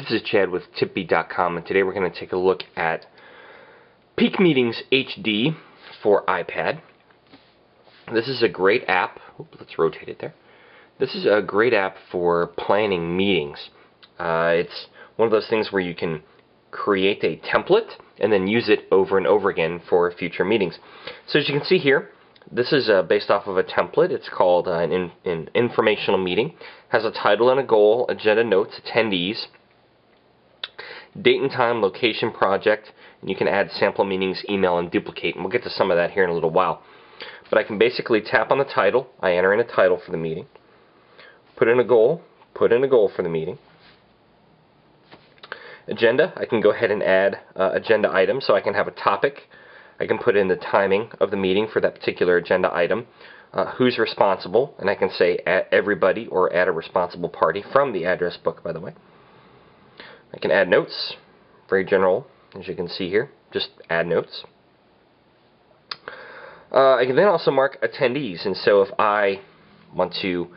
This is Chad with tipbeat.com, and today we're going to take a look at Peak Meetings HD for iPad. This is a great app. Oops, let's rotate it there. This is a great app for planning meetings. It's one of those things where you can create a template and then use it over and over again for future meetings. So as you can see here, this is based off of a template. It's called an informational meeting. It has a title and a goal, agenda, notes, attendees, date and time, location, project, and you can add sample meetings, email, and duplicate, and we'll get to some of that here in a little while. But I can basically tap on the title. I enter in a title for the meeting, put in a goal for the meeting. Agenda, I can go ahead and add agenda items, so I can have a topic. I can put in the timing of the meeting for that particular agenda item, who's responsible, and I can say add everybody or add a responsible party from the address book, by the way. I can add notes, very general, as you can see here, just add notes. I can then also mark attendees, and so if I want to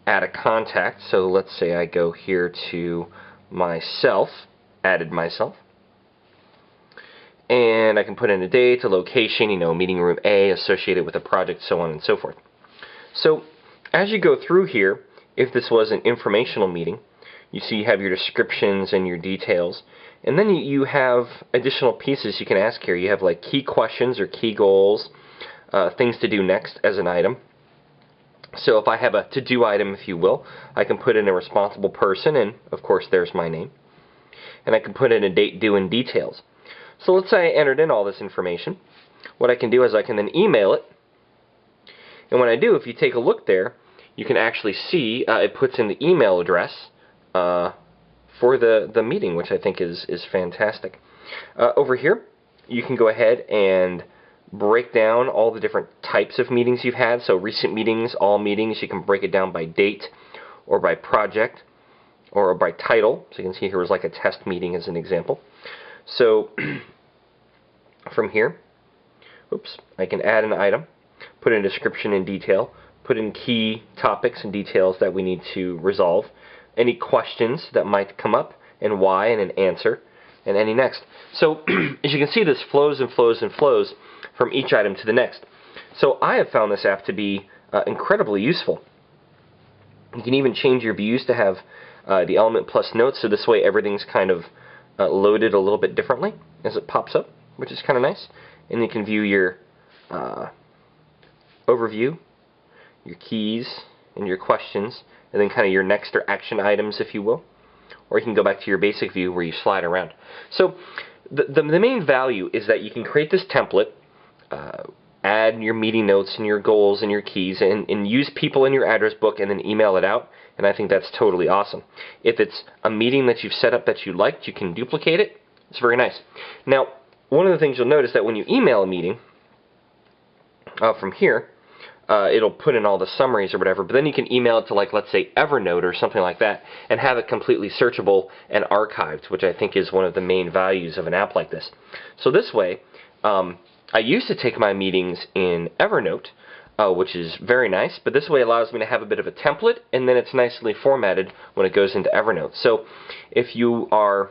add a contact, so let's say I go here to myself, added myself, and I can put in a date, a location, meeting room A associated with a project, so on and so forth. So as you go through here, if this was an informational meeting, you see you have your descriptions and your details, and then you have additional pieces you can ask here. You have like key questions or key goals, things to do next as an item. So if I have a to-do item, if you will, I can put in a responsible person, and of course there's my name. And I can put in a date, due, and details. So let's say I entered in all this information. What I can do is I can then email it. And when I do, if you take a look there, you can actually see it puts in the email address for the meeting, which I think is fantastic. Over here, you can go ahead and break down all the different types of meetings you've had. So recent meetings, all meetings, you can break it down by date or by project or by title. So you can see here was like a test meeting as an example. So from here, I can add an item, put in description and detail, put in key topics and details that we need to resolve, any questions that might come up, and why, and an answer, and any next. So as you can see, this flows and flows and flows from each item to the next. So I have found this app to be incredibly useful. You can even change your views to have the element plus notes, so this way everything's kind of loaded a little bit differently as it pops up, which is kind of nice. And you can view your overview, your keys, and your questions, and then kind of your next or action items, if you will. Or you can go back to your basic view where you slide around. So the main value is that you can create this template, add your meeting notes and your goals and your keys, and use people in your address book and then email it out, and I think that's totally awesome. If it's a meeting that you've set up that you liked, you can duplicate it. It's very nice. Now, one of the things you'll notice that when you email a meeting from here, it'll put in all the summaries or whatever, but then you can email it to, like, let's say Evernote or something like that, and have it completely searchable and archived, which I think is one of the main values of an app like this. So this way, I used to take my meetings in Evernote, which is very nice, but this way allows me to have a bit of a template, and then it's nicely formatted when it goes into Evernote. So if you are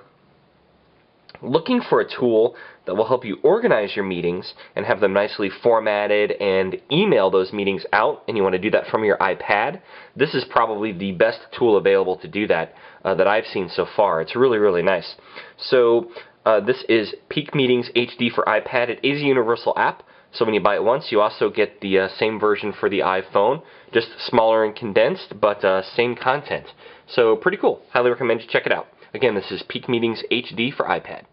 looking for a tool that will help you organize your meetings and have them nicely formatted and email those meetings out, and you want to do that from your iPad, this is probably the best tool available to do that that I've seen so far. It's really, really nice. So this is Peak Meetings HD for iPad. It is a universal app, so when you buy it once, you also get the same version for the iPhone, just smaller and condensed, but same content. So pretty cool. Highly recommend you check it out. Again, this is Peak Meetings HD for iPad.